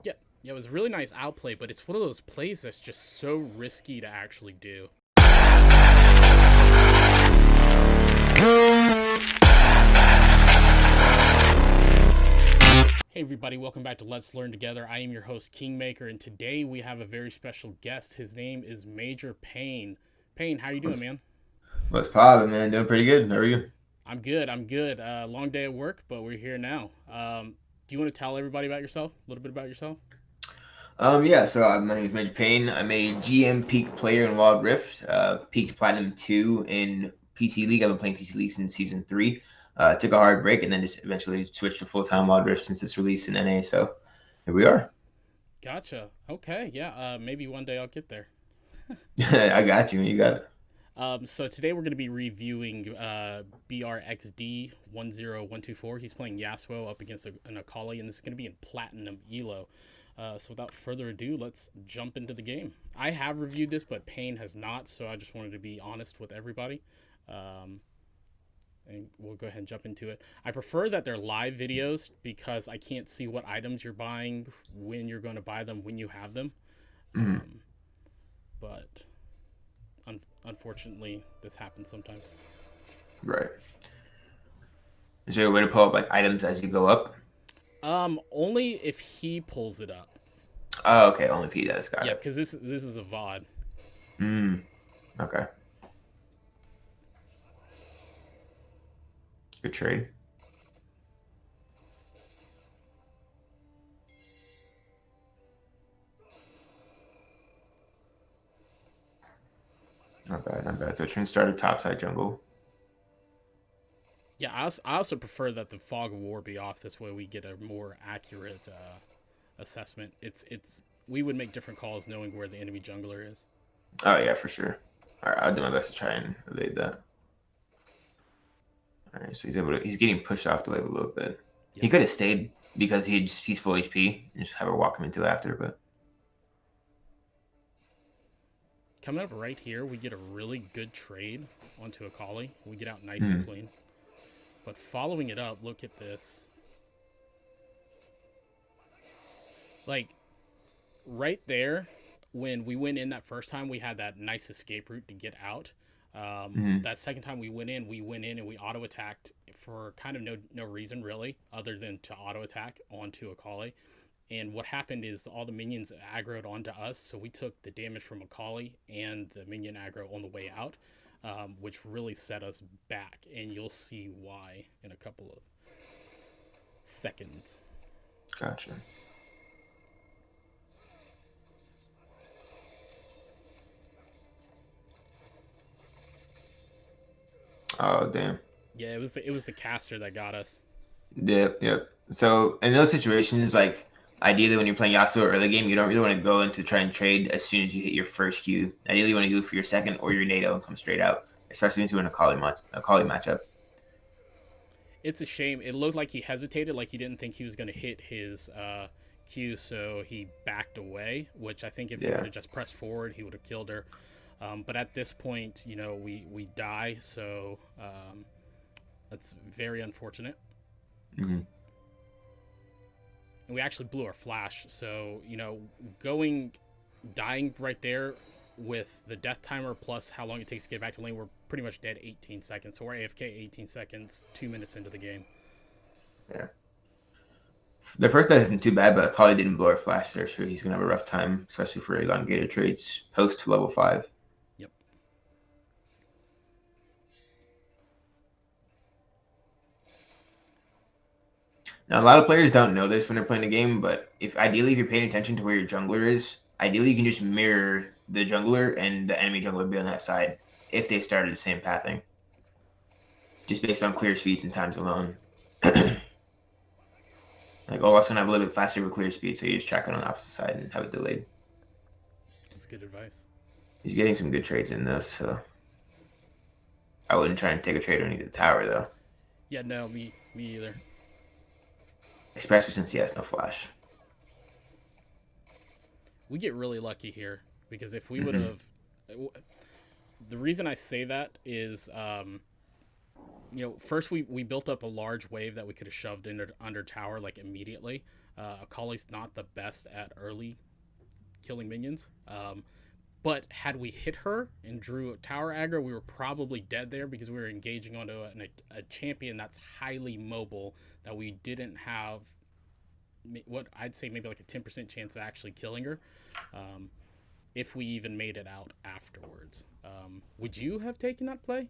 Yeah, yeah, it was a really nice outplay, but it's one of those plays that's just so risky to actually do. Hey everybody, welcome back to Let's Learn Together. I am your host, Kingmaker, and today we have a very special guest. His name is Major Painn. Painn, how you doing, man? What's poppin', man? Doing pretty good. How are you? I'm good. Long day at work, but we're here now. Do you want to tell everybody about yourself? A little bit about yourself? My name is Major Painn. I'm a GM Peak player in Wild Rift. Peaked Platinum 2 in PC League. I've been playing PC League since Season 3. Took a hard break and then just eventually switched to full-time Wild Rift since its release in NA. So here we are. Gotcha. Okay, yeah. Maybe one day I'll get there. I got you. You got it. So today we're going to be reviewing Brxd10124. He's playing Yasuo up against an Akali, and this is going to be in Platinum Elo. So without further ado, let's jump into the game. I have reviewed this, but Painn has not, so I just wanted to be honest with everybody. And we'll go ahead and jump into it. I prefer that they're live videos because I can't see what items you're buying, when you're going to buy them, when you have them. Mhm. But unfortunately, this happens sometimes. Right. Is there a way to pull up like items as you go up? Only if he pulls it up. Oh, okay. Only P does. Got Yeah, it. because this is a VOD. Mm. Okay. Good trade. Not bad. Not bad. So Trin started topside jungle. Yeah, I also prefer that the fog of war be off. This way, we get a more accurate assessment. It's we would make different calls knowing where the enemy jungler is. Oh yeah, for sure. All right, I'll do my best to try and evade that. All right, so he's getting pushed off the wave a little bit. He Yep. could have stayed because he's full HP and just have her walk him into after, but Coming up right here, we get a really good trade onto Akali. We get out nice and hmm, clean. But following it up, look at this. Like right there, when we went in that first time, we had that nice escape route to get out. hmm, That second time we went in and we auto attacked for kind of no reason really, other than to auto attack onto Akali. And what happened is all the minions aggroed onto us, so we took the damage from Akali and the minion aggro on the way out, which really set us back. And you'll see why in a couple of seconds. gotcha. Oh damn. Yeah, it was the caster that got us. Yep, yep. So in those situations, like ideally when you're playing Yasuo early game, you don't really want to go into try and trade as soon as you hit your first Q. Ideally, you want to do it for your second or your NATO and come straight out, especially if you're in a Kali matchup. It's a shame. It looked like he hesitated, like he didn't think he was going to hit his Q, so he backed away. Which I think if he would Yeah. have just pressed forward, he would have killed her. But at this point, we die, so that's very unfortunate. Hmm. And we actually blew our flash, so going dying right there with the death timer plus how long it takes to get back to lane, we're pretty much dead 18 seconds. So we're AFK 18 seconds, 2 minutes into the game. Yeah. The first guy isn't too bad, but Kali didn't blow her flash there, so he's gonna have a rough time, especially for elongated trades post level 5. Yep. Now, a lot of players don't know this when they're playing the game, but if you're paying attention to where your jungler is, ideally you can just mirror the jungler and the enemy jungler be on that side if they started the same pathing, just based on clear speeds and times alone. Like, oh, it's gonna have a little bit faster with clear speed, so you just track it on the opposite side and have it delayed. That's good advice. He's getting some good trades in this, so I wouldn't try and take a trade underneath the tower though, Yeah, no, me either. especially since he has no flash. We get really lucky here because if we would Hmm. have, the reason I say that is, first we built up a large wave that we could have shoved under tower like immediately. Akali's not the best at early killing minions. But had we hit her and drew a tower aggro, we were probably dead there because we were engaging onto a champion that's highly mobile that we didn't have what I'd say maybe like a 10% chance of actually killing her if we even made it out afterwards. Would you have taken that play?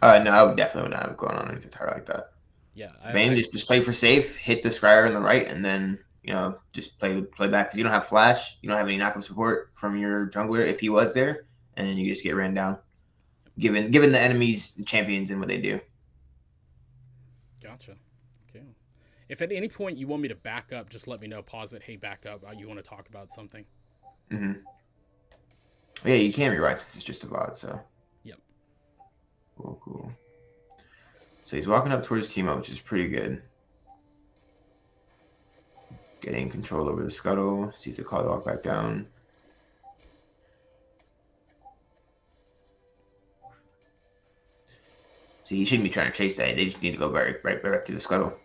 No, I would definitely not have gone on into tower like that. Yeah, Painn just play for safe, hit the scryer on the right, and then just play back because you don't have flash, you don't have any knockup support from your jungler if he was there, and then you just get ran down. Given the enemy's champions and what they do. Gotcha. Okay. If at any point you want me to back up, just let me know. Pause it. Hey, back up. You want to talk about something? Mm-hmm. Yeah, you can't rewrite this. It's just a VOD, so. Yep. Cool. So he's walking up towards teemo, which is pretty good. Getting control over the scuttle. Sees the call to walk back down. So he shouldn't be trying to chase that. They just need to go right back to the scuttle.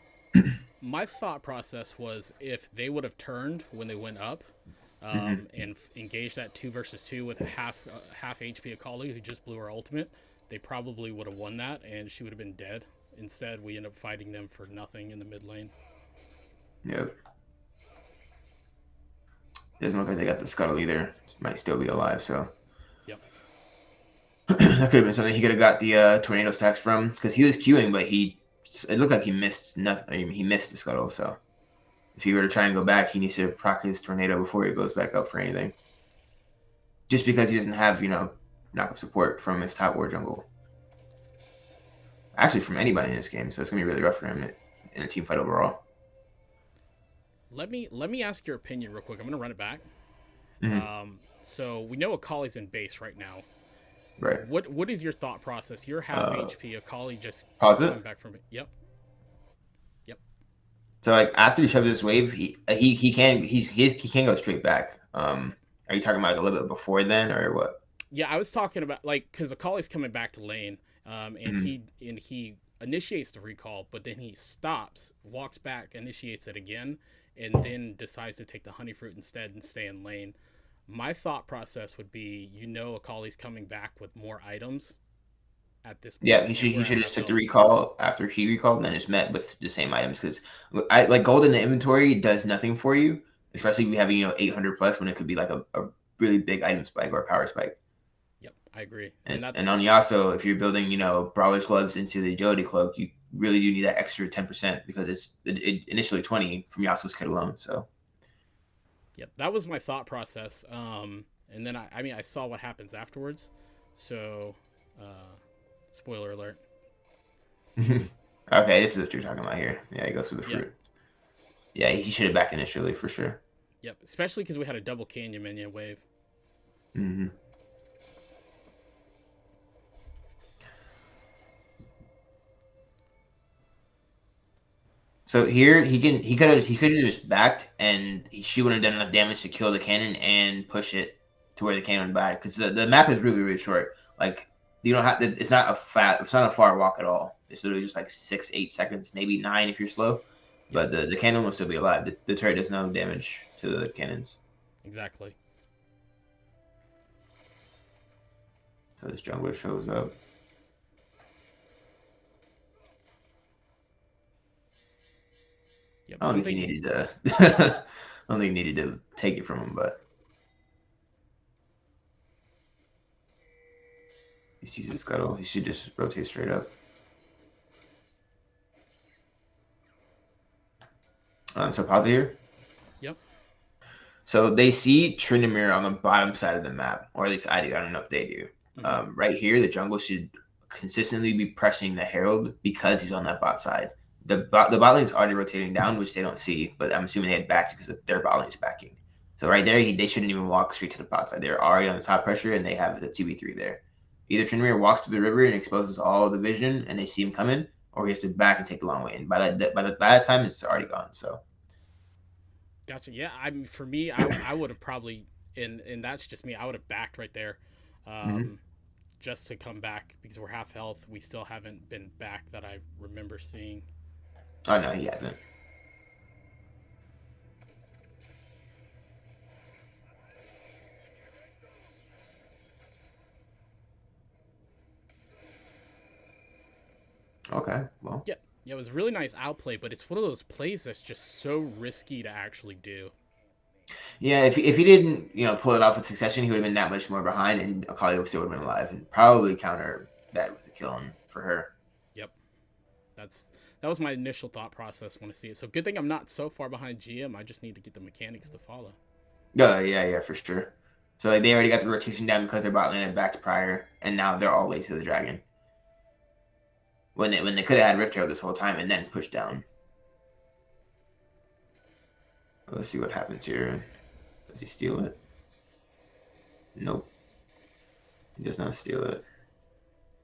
My thought process was if they would have turned when they went up and engaged that 2 versus 2 with a half HP Akali who just blew her ultimate, they probably would have won that and she would have been dead. Instead, we end up fighting them for nothing in the mid lane. Yep. Doesn't look like they got the scuttle either. Might still be alive, so. Yep. That could have been something he could have got the tornado stacks from because he was queuing, but it looked like he missed nothing. I mean, he missed the scuttle, so if he were to try and go back, he needs to proc his tornado before he goes back up for anything. Just because he doesn't have knockup support from his top war jungle. Actually, from anybody in this game, so it's gonna be really rough for him in a team fight overall. Let me ask your opinion real quick. I'm gonna run it back. Mm-hmm. So we know Akali's in base right now. Right. What is your thought process? You're half HP. Akali just coming back from it. Yep. So like after he shoves this wave, he can go straight back. Are you talking about a little bit before then or what? Yeah, I was talking about because Akali's coming back to lane, and he initiates the recall, but then he stops, walks back, initiates it again, and then decides to take the honey fruit instead and stay in lane. My thought process would be, Akali's coming back with more items at this point. Yeah, he should just took the recall after he recalled and then just met with the same items because I like gold in the inventory does nothing for you, especially if you have 800 plus when it could be like a really big item spike or a power spike. Yep, I agree. And on Yasuo, if you're building brawler's gloves into the agility cloak, you really do need that extra 10% because it's initially 20 from Yasuo's kit alone. So. Yep, that was my thought process. And then I saw what happens afterwards. So, spoiler alert. Okay, this is what you're talking about here. Yeah, he goes for the fruit. Yeah, he should have back initially for sure. Yep, especially because we had a double canyon minion wave. Mm-hmm. So here he could have just backed and she wouldn't have done enough damage to kill the cannon and push it to where the cannon went bad because the map is really short. Like you don't have it's not a far walk at all. It's literally just like 6-8 seconds, maybe 9 if you're slow. But the cannon will still be alive. The turret does no damage to the cannons. Exactly. So this jungler shows up. Yep, I don't think he needed to. I don't think he needed to take it from him, but he sees his scuttle. He should just rotate straight up. So pause it here. Yep. So they see tryndamere on the bottom side of the map, or at least I do. I don't know if they do. Mm-hmm. Right here, the jungle should consistently be pressing the herald because he's on that bot side. The bot lane's already rotating down, which they don't see, but I'm assuming they had backed because their bot lane's backing. So right there, they shouldn't even walk straight to the bot side. They're already on the top pressure, and they have the 2v3 there. Either tryndamere walks to the river and exposes all of the vision, and they see him coming, or he has to back and take the long way. And by that time, it's already gone. So. Gotcha. Yeah, for me, I would have probably, and that's just me. I would have backed right there, just to come back because we're half health. We still haven't been back that I remember seeing. Oh no, he hasn't. Okay, well. Yeah, yeah, it was a really nice outplay, but it's one of those plays that's just so risky to actually do. Yeah, if he didn't, pull it off with succession, he would have been that much more behind, and Akali still would have been alive, and probably counter that with a kill on for her. Yep, that's that was my initial thought process when I see it. So good thing I'm not so far behind GM. I just need to get the mechanics to follow. Yeah, for sure. So like they already got the rotation down because their bot lane back to prior, and now they're all late to the dragon. When they could have had Rift Herald this whole time and then pushed down. Let's see what happens here. Does he steal it? Nope. He does not steal it.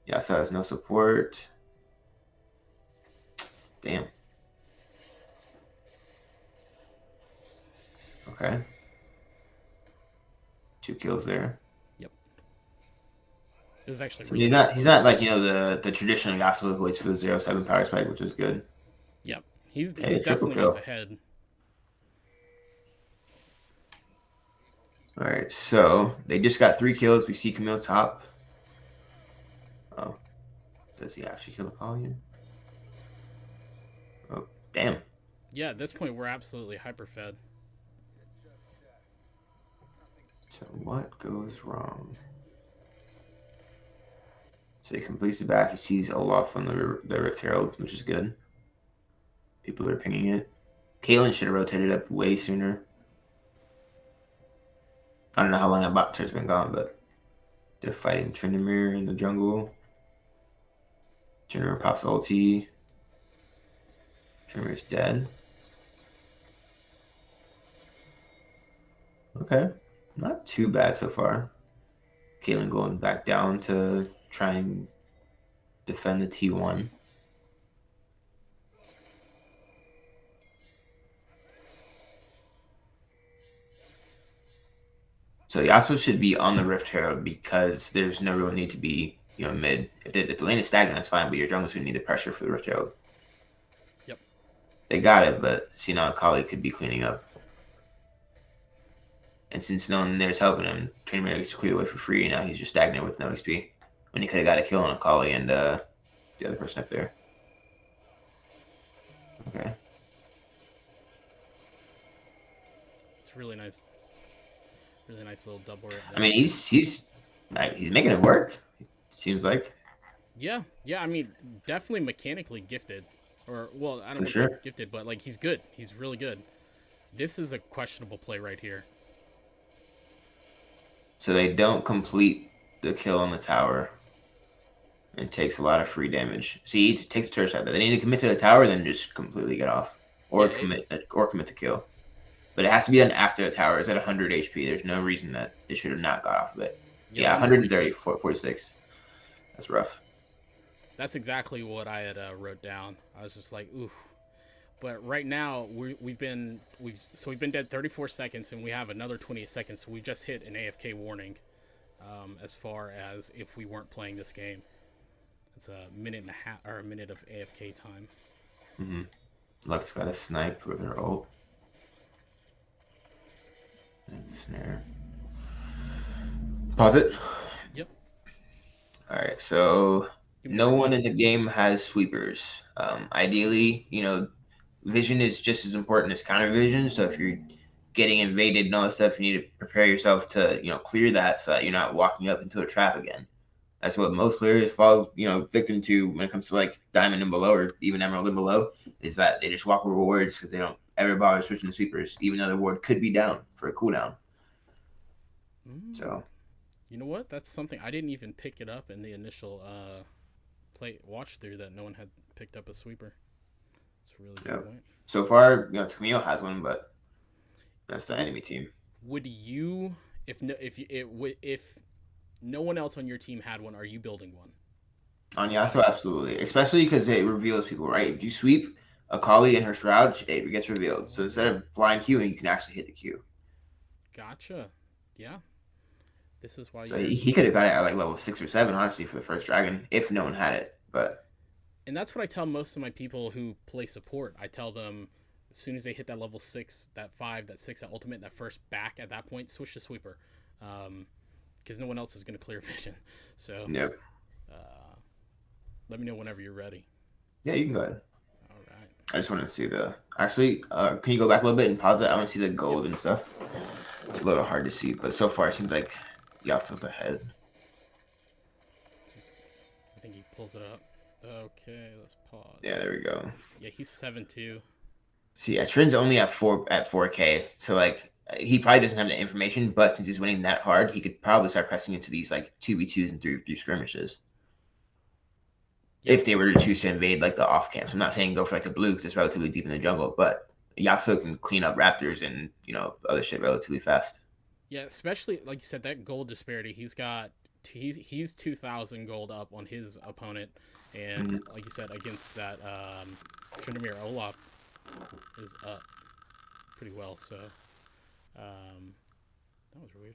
Yasuo has no support. Damn. Okay. 2 kills there. Yep. This is actually So really he's not like the traditional Yasuo who waits for the 0-7 power spike, which is good. Yep. He's triple definitely kill. gets ahead. All right, so they just got 3 kills. We see Camille top. Oh, does he actually kill Akali? Oh, damn. Yeah, at this point we're absolutely hyper fed. So what goes wrong? So he completes the back. He sees Olaf on the Rift Herald, which is good. People are pinging it. Caitlyn should have rotated up way sooner. I don't know how long that bot turn's been gone, but they're fighting Tryndamere in the jungle. Tryndamere pops ulti. Tryndamere's dead. Okay, not too bad so far. Caitlyn going back down to try and defend the T1. So Yasuo should be on the Rift Herald because there's no real need to be, mid. If the lane is stagnant, that's fine, but your jungle's going to need the pressure for the Rift Herald. Yep. They got it, but see now Akali could be cleaning up. And since no one there's helping him, Tryndamere gets cleared away for free, and now he's just stagnant with no XP. When he could have got a kill on Akali and the other person up there. Okay. It's really nice. Really nice little double. I mean, he's making it work. It seems like. Yeah. I mean, definitely mechanically gifted, or well, I don't want to sure. say gifted, but like he's good. He's really good. This is a questionable play right here. So they don't complete the kill on the tower. And takes a lot of free damage. See, he takes a turret shot. They need to commit to the tower, then just completely get off, or commit to kill. But it has to be done after the tower is at 100 HP. There's no reason that it should have not got off of it. Yeah, 130, 46. That's rough. That's exactly what I had wrote down. I was just like, oof. But right now we've been dead 34 seconds, and we have another 20 seconds. So we just hit an AFK warning, as far as if we weren't playing this game. It's a minute and a half or a minute of AFK time. Mm-hmm. Lux got a snipe with her ult. And snare. Pause it. Yep. All right, so no one in the game has sweepers. Ideally, vision is just as important as counter vision. So if you're getting invaded and all that stuff, you need to prepare yourself to, clear that so that you're not walking up into a trap again. That's what most players fall, victim to when it comes to like diamond and below or even emerald and below, is that they just walk over wards because they don't ever bother switching to sweepers, even though the ward could be down for a cooldown. So, you know what? That's something I didn't even pick it up in the initial watch through that no one had picked up a sweeper. It's a really good point. So far, Camille has one, but that's the enemy team. Would you, if no one else on your team had one, are you building one? On Yasuo, absolutely. Especially because it reveals people, right? If you sweep Akali in her shroud, it gets revealed. So instead of blind queuing, you can actually hit the queue. Gotcha. Yeah. This is why. So he could have got it at like level 6 or 7, honestly, for the first dragon, if no one had it. But. And that's what I tell most of my people who play support. I tell them as soon as they hit that level 6, that 5, that 6, that ultimate, that first back at that point, switch to sweeper. Because no one else is going to clear vision. So yep. Let me know whenever you're ready. Yeah, you can go ahead. All right. I just want to see the. Actually, can you go back a little bit and pause it? I want to see the Yep. gold and stuff. It's a little hard to see, but so far it seems like Yasuo's ahead. I think he pulls it up. Okay, let's pause. Yeah, there we go. Yeah, he's 7-2. See, yeah, Trin's only at 4K, so like he probably doesn't have the information. But since he's winning that hard, he could probably start pressing into these like 2v2s and 3v3 skirmishes. Yep. If they were to choose to invade like the off camps. I'm not saying go for like the blue because it's relatively deep in the jungle, but Yasuo can clean up raptors and other shit relatively fast. Yeah, especially like you said, that gold disparity. He's 2,000 gold up on his opponent, and like you said, against that Tryndamere Olaf is up pretty well. So that was weird.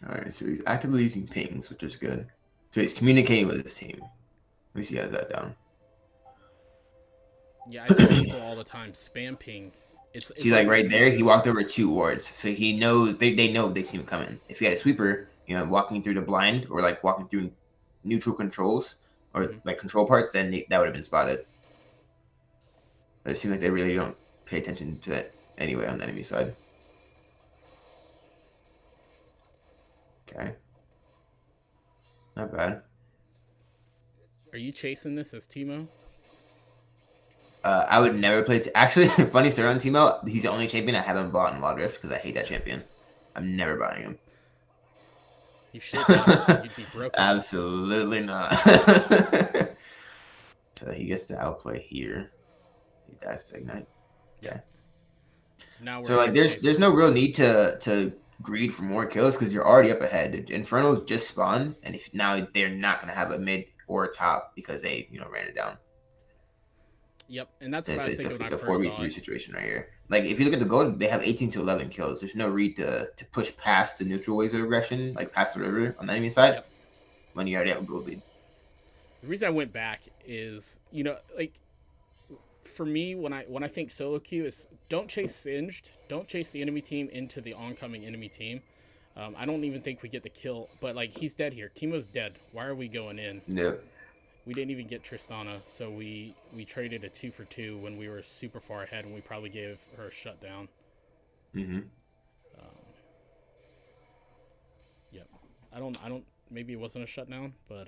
All right, so he's actively using pings, which is good. So he's communicating with his team. At least he has that down. Yeah, I tell people all the time, spam ping. It's See, like right there, he walked over 2 wards, so he knows they know they see him coming. If he had a sweeper, walking through the blind or like walking through neutral controls or like control parts, then that would have been spotted. But it seems like they really don't pay attention to that anyway on the enemy side. Okay, not bad. Are you chasing this as teemo? I would never play. Actually, funny story on Teemo. He's the only champion I haven't bought in Wild Rift because I hate that champion. I'm never buying him. You should. You'd be broken. Absolutely not. So he gets to outplay here. He dies to ignite. Yeah. So now So like, there's no real need to greed for more kills because you're already up ahead. Infernos just spawned, and if now they're not gonna have a mid or a top because they ran it down. Yep, and that's what I was thinking when I first saw it. It's a 4v3 situation right here. Like, if you look at the gold, they have 18 to 11 kills. There's no need to push past the neutral waves of aggression, like past the river on the enemy side, when you already have a gold lead. The reason I went back is, like, for me, when I think solo queue is don't chase Singed, don't chase the enemy team into the oncoming enemy team. I don't even think we get the kill, but, like, he's dead here. Teemo's dead. Why are we going in? Yeah. We didn't even get Tristana, so we traded a 2-for-2 when we were super far ahead, and we probably gave her a shutdown. Yep. I don't. Maybe it wasn't a shutdown, but.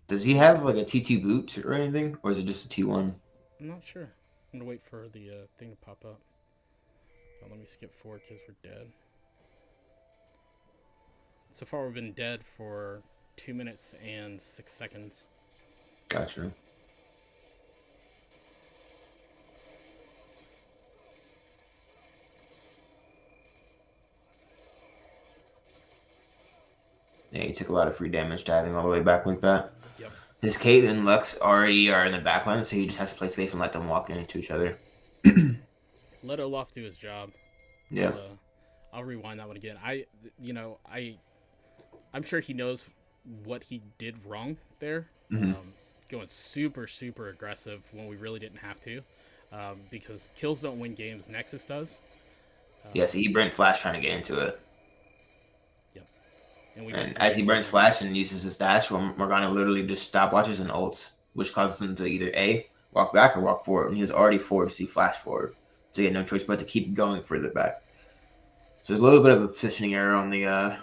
Does he have like a T2 boot or anything, or is it just a T1? I'm not sure. I'm gonna wait for the thing to pop up. Oh, let me skip forward because we're dead. So far, we've been dead for 2 minutes and 6 seconds. Gotcha. Yeah, he took a lot of free damage diving all the way back like that. Yep. His Caitlyn and Lux already are in the backline, so he just has to play safe and let them walk into each other. Let Olaf do his job. Yeah. I'll rewind that one again. I'm sure he knows what he did wrong there. Going super, super aggressive when we really didn't have to. Because kills don't win games, Nexus does. Yeah, so he burnt Flash trying to get into it. Yep. And as he burns Flash and uses his dash, Morgana literally just stopwatches and ults, which causes him to either A, walk back or walk forward. And he was already forward, so he flashed forward. So he had no choice but to keep going further back. So there's a little bit of a positioning error on the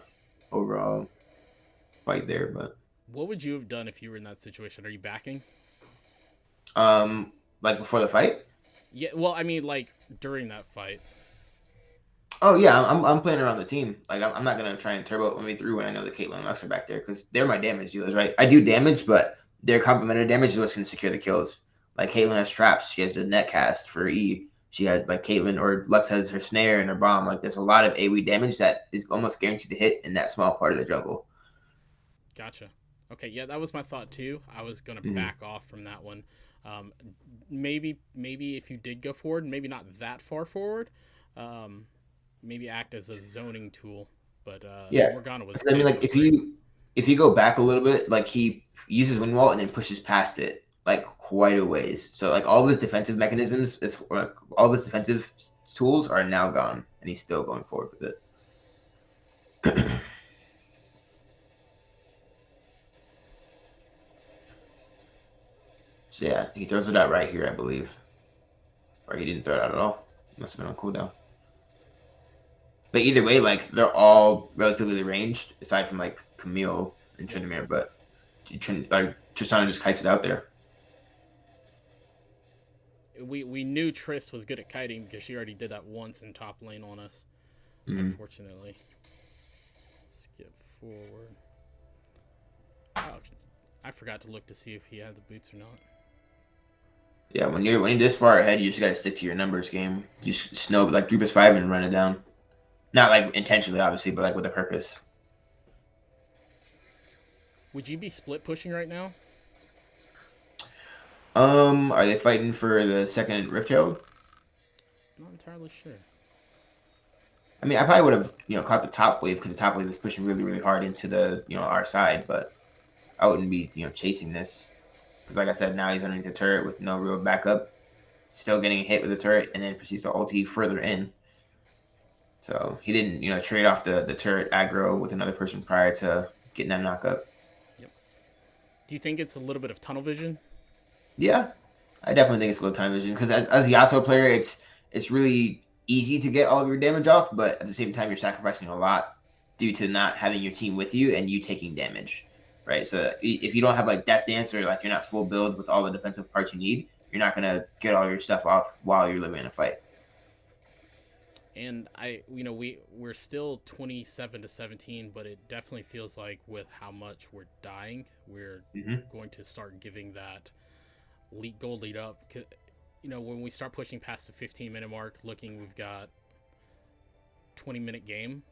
overall fight there, but. What would you have done if you were in that situation? Are you backing? Like before the fight? Yeah, well, I mean, like during that fight. Oh yeah, I'm playing around the team. Like I'm not gonna try and turbo me through when I know the Caitlyn and Lux are back there because they're my damage dealers, right? I do damage, but their complementary damage is what's gonna secure the kills. Like Caitlyn has traps, she has the net cast for E. She has like Caitlyn or Lux has her snare and her bomb. Like there's a lot of AoE damage that is almost guaranteed to hit in that small part of the jungle. Gotcha. Okay, yeah, that was my thought too. I was gonna back off from that one. Maybe if you did go forward, maybe not that far forward. Maybe act as a zoning tool, but yeah, Morgana was. I mean, like if you go back a little bit, like he uses wind wall and then pushes past it. Like quite a ways. So like all his defensive mechanisms, all his defensive tools are now gone, and he's still going forward with it. So yeah, he throws it out right here, I believe. Or he didn't throw it out at all. Must have been on cooldown. But either way, like they're all relatively ranged, aside from like Camille and Tryndamere, but Tristana just kites it out there. We knew Trist was good at kiting because she already did that once in top lane on us. Unfortunately. Skip forward. Oh, I forgot to look to see if he had the boots or not. Yeah, when you're this far ahead, you just gotta stick to your numbers game. Just snow like 3+5 and run it down. Not like intentionally, obviously, but like with a purpose. Would you be split pushing right now? Are they fighting for the second Rift Herald? Not entirely sure. I mean, I probably would have, caught the top wave because the top wave is pushing really, really hard into the, our side, but I wouldn't be, chasing this. Because like I said, now he's underneath the turret with no real backup. Still getting hit with the turret and then proceeds to ulti further in. So he didn't, trade off the turret aggro with another person prior to getting that knockup. Yep. Do you think it's a little bit of tunnel vision? Yeah, I definitely think it's a little tunnel vision because as a Yasuo player, it's really easy to get all of your damage off, but at the same time, you're sacrificing a lot due to not having your team with you and you taking damage, right? So if you don't have like Death Dance or like you're not full build with all the defensive parts you need, you're not gonna get all your stuff off while you're living in a fight. And we're still 27-17, but it definitely feels like with how much we're dying, we're going to start giving that gold lead up. When we start pushing past the 15-minute mark, we've got 20-minute game.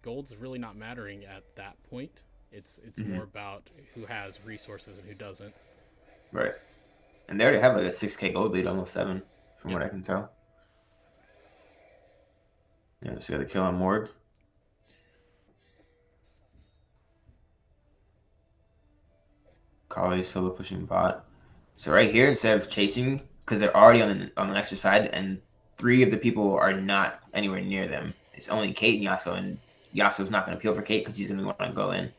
Gold's really not mattering at that point. It's more about who has resources and who doesn't. Right. And they already have like a 6K gold lead, almost 7, from what I can tell. Yeah, just got a kill on Morg. Akali's still pushing bot. So right here, instead of chasing, because they're already on the extra side, and 3 of the people are not anywhere near them. It's only Kate and Yasuo, and Yasuo's not going to peel for Kate because he's going to want to go in.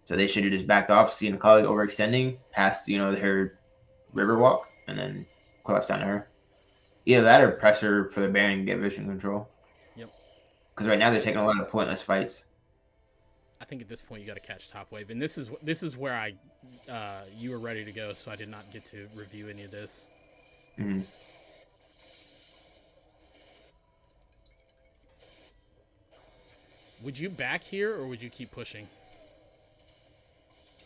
So they should have just backed off, seeing Akali overextending past, her river walk, and then collapse down to her. Either that or press her for the Baron and get vision control. Yep. Because right now they're taking a lot of pointless fights. I think at this point you got to catch top wave, and this is where you were ready to go, so I did not get to review any of this. Would you back here or would you keep pushing?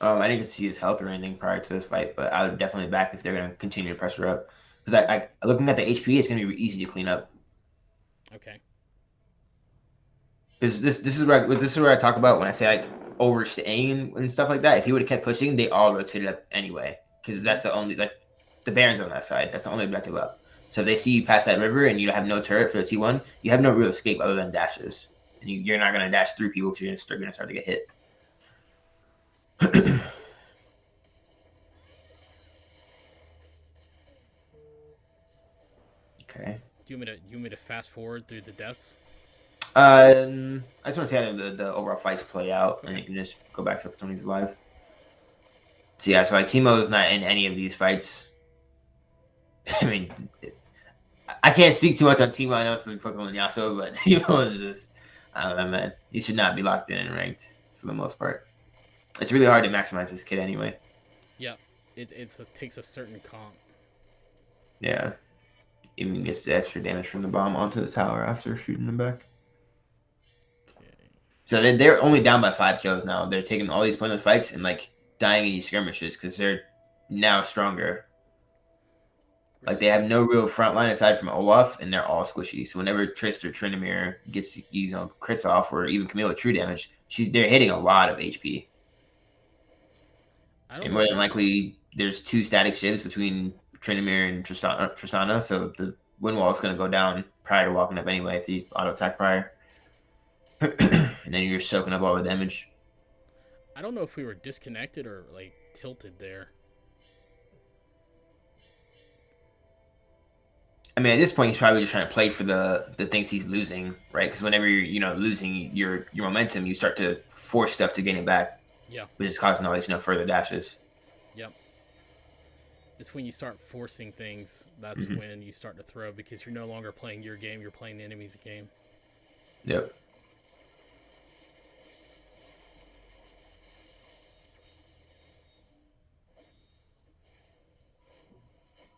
I didn't see his health or anything prior to this fight, but I would definitely back if they're going to continue to pressure up. Because I looking at the HP, it's going to be easy to clean up. Okay. This is where I talk about when I say like overstaying and stuff like that. If he would have kept pushing, they all rotated up anyway. Because that's the only the Baron's on that side. That's the only objective up. So if they see you past that river and you have no turret for the T1, you have no real escape other than dashes. And you're not going to dash through people because you're going to start to get hit. Okay. Do you want me to fast forward through the deaths? I just want to see how the overall fights play out, and you can just go back to Tony's live. So yeah, so like Teemo is not in any of these fights. I mean, I can't speak too much on Teemo. I know it's like Pokemon Yasuo, but Teemo is just, I don't know, man. He should not be locked in and ranked for the most part. It's really hard to maximize this kid anyway. Yeah, it takes a certain comp. Yeah, even gets the extra damage from the bomb onto the tower after shooting them back. So they're only down by 5 kills now. They're taking all these pointless fights and like dying in these skirmishes because they're now stronger. Like they have no real front line aside from Olaf, and they're all squishy. So whenever Trist or Tryndamere gets crits off, or even Camille with true damage, they're hitting a lot of HP. And more than likely, there's 2 static shivs between Tryndamere and Tristana, so the wind wall is going to go down prior to walking up anyway if you auto attack prior. And then you're soaking up all the damage. I don't know if we were disconnected or like tilted there. I mean, at this point, he's probably just trying to play for the things he's losing, right? Because whenever you're losing your momentum, you start to force stuff to gain it back, Yeah. which is causing all these further dashes. Yep. It's when you start forcing things, that's Mm-hmm. when you start to throw, because you're no longer playing your game, you're playing the enemy's game. Yep.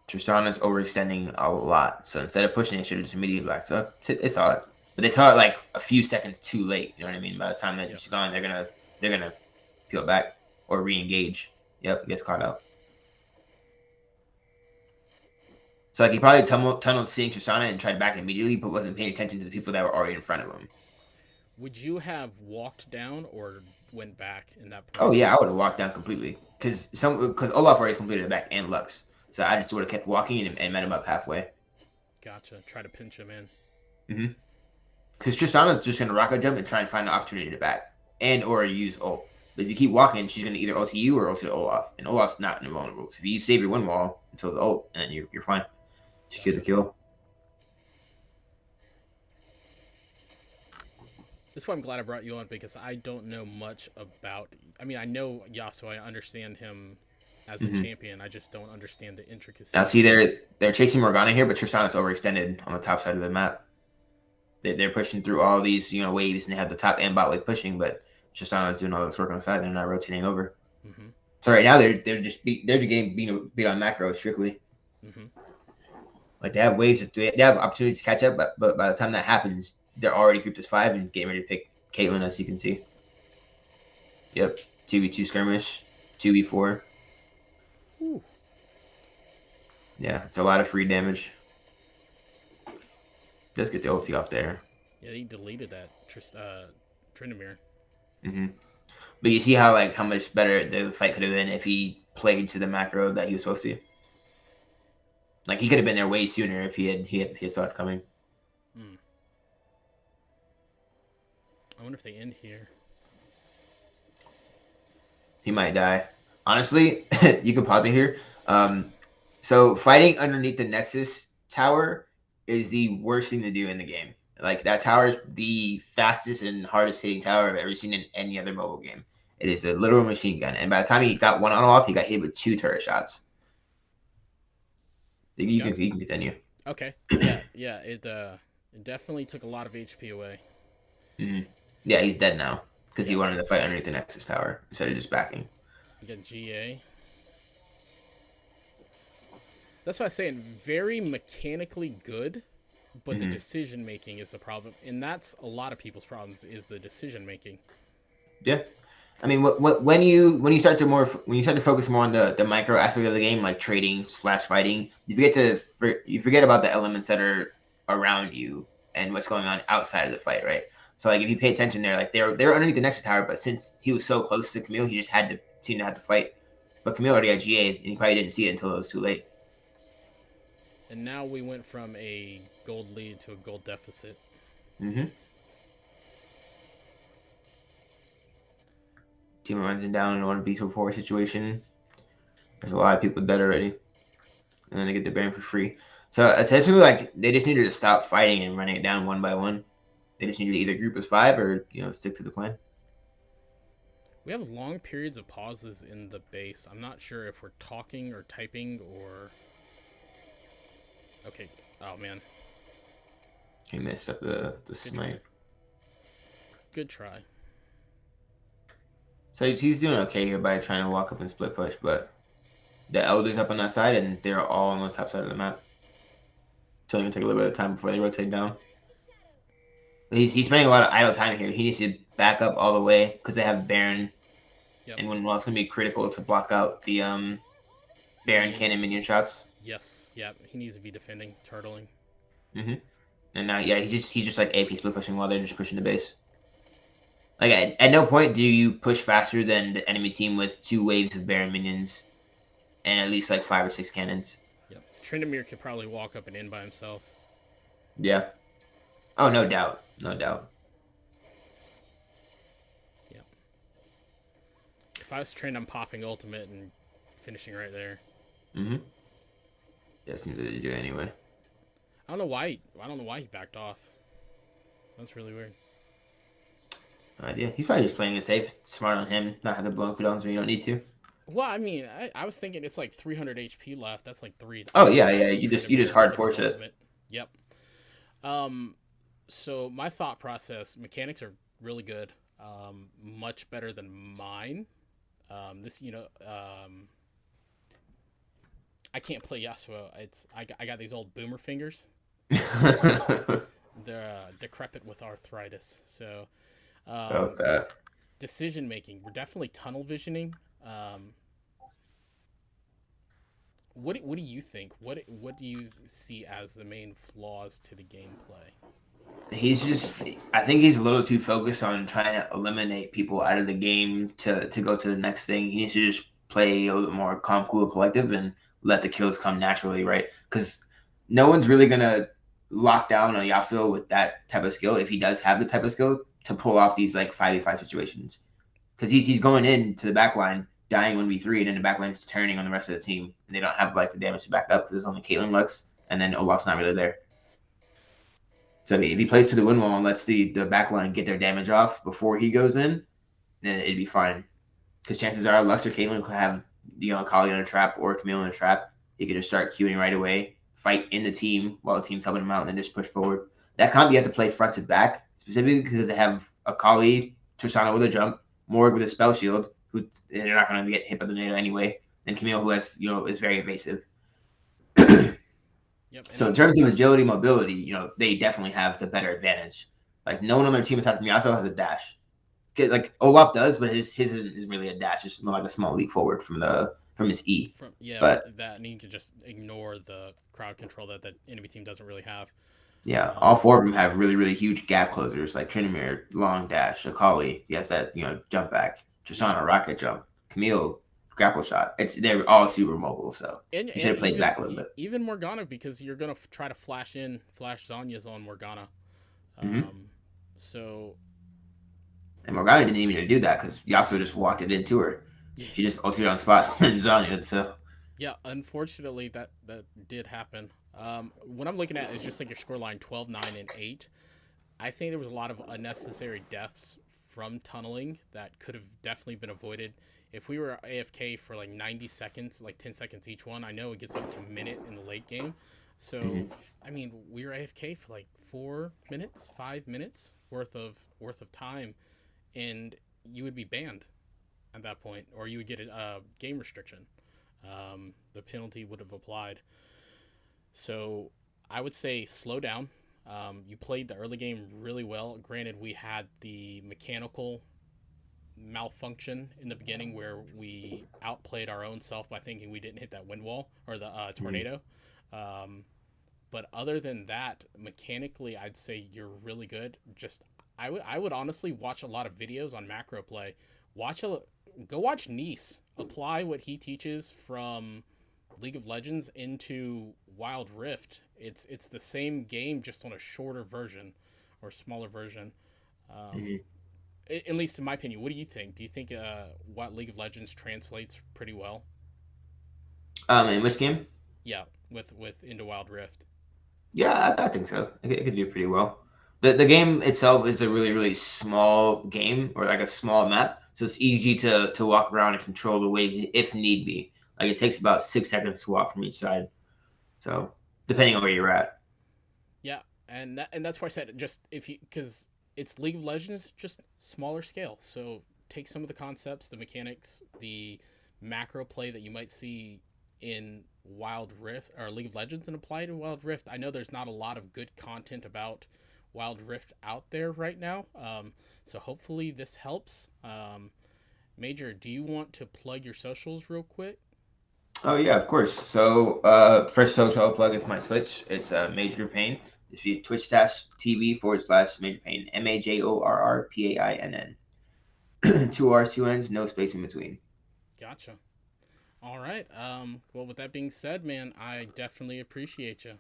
Tristana's overextending a lot, so instead of pushing, it should have just immediately backed up. They saw it, but they saw it like a few seconds too late. You know what I mean? By the time that she's gone, they're gonna peel back or re-engage. Yep, gets caught out. So like he probably tunneled seeing Tristana and tried back immediately, but wasn't paying attention to the people that were already in front of him. Would you have walked down or went back in that point? Oh yeah, I would have walked down completely because Olaf already completed it back and Lux, so I just would have kept walking and met him up halfway. Gotcha. Try to pinch him in. Mm-hmm. Because Tristana's just gonna rocket jump and try and find an opportunity to back and or use ult. But if you keep walking, she's gonna either ult to you or ult to Olaf, and Olaf's not invulnerable. So if you save your one wall until the ult, and you're fine. She gets the kill. That's why I'm glad I brought you on, because I don't know much about. I mean, I know Yasuo. I understand him as a champion. I just don't understand the intricacies. Now see, they're chasing Morgana here, but Tristana's overextended on the top side of the map. They're pushing through all these waves, and they have the top and bot wave pushing, but Tristana's doing all this work on the side. They're not rotating over. Mm-hmm. So right now they're getting beat on macro strictly. Mm-hmm. Like they have waves, they have opportunities to catch up, but by the time that happens, they're already grouped as 5 and getting ready to pick Caitlyn, as you can see. Yep, 2v2 skirmish, 2v4. Ooh. Yeah, it's a lot of free damage. Does get the ulti off there. Yeah, he deleted that tryndamere. Mm-hmm. But you see how much better the fight could have been if he played to the macro that he was supposed to. Like he could have been there way sooner if he had saw it coming. I wonder if they end here. He might die. Honestly, you can pause it here. So fighting underneath the Nexus tower is the worst thing to do in the game. Like that tower is the fastest and hardest hitting tower I've ever seen in any other mobile game. It is a literal machine gun, and by the time he got one on off, he got hit with 2 turret shots. You can continue. Okay. Yeah. It definitely took a lot of HP away. Mm-hmm. Yeah, he's dead now because he wanted to fight underneath the Nexus tower instead of just backing. You got GA. That's why I'm saying very mechanically good, but the decision making is the problem, and that's a lot of people's problems is the decision making. Yeah, I mean, when you start to focus more on the micro aspect of the game, like trading / fighting, you forget about the elements that are around you and what's going on outside of the fight, right? So like if you pay attention there, like they were underneath the Nexus tower, but since he was so close to Camille, he just seemed to have to fight. But Camille already got GA, and he probably didn't see it until it was too late. And now we went from a gold lead to a gold deficit. Mm-hmm. Team runs him down in a 1v4 situation. There's a lot of people dead already. And then they get the Baron for free. So essentially, like, they just needed to stop fighting and running it down one by one. They just needed to either group as 5 or, stick to the plan. We have long periods of pauses in the base. I'm not sure if we're talking or typing or... Okay. Oh, man. He messed up the smite. Good try. So he's doing okay here by trying to walk up and split push, but the Elder's up on that side, and they're all on the top side of the map. So it's going to take a little bit of time before they rotate down. He's spending a lot of idle time here. He needs to back up all the way because they have Baron. Yep. And it's going to be critical to block out the Baron cannon minion shots. Yes, yeah, he needs to be defending, turtling. Mm-hmm. And now, yeah, he's just like AP split pushing while they're just pushing the base. Like at no point do you push faster than the enemy team with 2 waves of Baron minions and at least like 5 or 6 cannons. Yep, tryndamere could probably walk up and in by himself. Yeah. Oh, no doubt, no doubt. Yep. If I was Trend, I'm popping ultimate and finishing right there. Mm-hmm. Yeah, seems like they do anyway. I don't know why. I don't know why he backed off. That's really weird. No idea. He's probably just playing it safe. Smart on him. Not have to blow cooldowns when you don't need to. Well, I mean, I was thinking it's like 300 HP left. That's like three Oh auto yeah, yeah. attacks from You just Tryndamere hard with his force it. ultimate. Yep. Um, so my thought process mechanics are really good. Much better than mine. This, I can't play Yasuo. I got these old boomer fingers. They're decrepit with arthritis. So, About um, that. decision making. We're definitely tunnel visioning. Um, what do you think? What do you see as the main flaws to the gameplay? He's just. I think he's a little too focused on trying to eliminate people out of the game to go to the next thing. He needs to just play a little bit more calm, cool, collective, and let the kills come naturally, right? Because no one's really gonna lock down on Yasuo with that type of skill if he does have the type of skill to pull off these like 5v5 situations. Because he's going into the back line, dying 1v3, and then the back line's turning on the rest of the team, and they don't have like the damage to back up because there's only Caitlyn Lux, and then Olaf's not really there. So if he plays to the win wall and lets the back line get their damage off before he goes in, then it'd be fine. Because chances are Lux or Caitlyn could have Akali in a trap or Camille in a trap. He could just start queuing right away, fight in the team while the team's helping him out, and then just push forward. That comp you have to play front to back, specifically because they have Akali, Tristana with a jump, Morg with a spell shield, who they're not going to get hit by the tornado anyway, and Camille who has is very evasive. Yep. So in terms of agility, mobility, they definitely have the better advantage. Like no one on their team aside from Yasuo has a dash. Like Olaf does, but his isn't really a dash. It's more like a small leap forward from his E. But that need to just ignore the crowd control that the enemy team doesn't really have. yeah, all four of them have really really huge gap closers like Tryndamere, long dash, Akali. He has that jump back. Tristana, rocket jump. Camille, grapple shot. They're all super mobile, so And you should have played even back a little bit. even Morgana, because you're gonna try to flash Zanya's on Morgana. Mm-hmm. So And Morgana didn't even do that because Yasuo just walked it into her. She just ulted on spot and Zanya. So yeah, unfortunately that did happen. What I'm looking at is just like your scoreline 12, 9, and 8. I think there was a lot of unnecessary deaths from tunneling that could have definitely been avoided. If we were AFK for like 90 seconds, like 10 seconds each one, I know it gets up to a minute in the late game. So, I mean, we were AFK for like 4 minutes, 5 minutes worth of time, and you would be banned at that point, or you would get a game restriction. The penalty would have applied. So, I would say slow down. You played the early game really well. Granted, we had the mechanical malfunction in the beginning where we outplayed our own self by thinking we didn't hit that wind wall or the tornado. But other than that, mechanically, I'd say you're really good. Just I would honestly watch a lot of videos on macro play. Go watch Nice. Apply what he teaches from League of Legends into Wild Rift. It's the same game, just on a shorter version or smaller version. At least in my opinion. What do you think? Do you think what League of Legends translates pretty well? in which game? Yeah, with into Wild Rift. Yeah, I think so. It could do pretty well. The game itself is a really really small game or like a small map, so it's easy to walk around and control the waves if need be. Like it takes about 6 seconds to walk from each side. So depending on where you're at. Yeah, and that's why I said just if you because it's League of Legends, just smaller scale. So take some of the concepts, the mechanics, the macro play that you might see in Wild Rift or League of Legends and apply it in Wild Rift. I know there's not a lot of good content about Wild Rift out there right now, so hopefully this helps. Major, do you want to plug your socials real quick? Oh yeah, of course. So first social I'll plug is my Twitch. It's Major Painn. If you twitch.tv/Major Painn, MAJORRPAINN. 2 R's, 2 N's, no space in between. Gotcha. All right. Well, with that being said, man, I definitely appreciate you.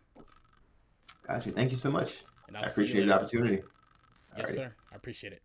Gotcha. Thank you so much. And I I'll see you appreciate the later. opportunity. Yes, Alrighty. sir. I appreciate it.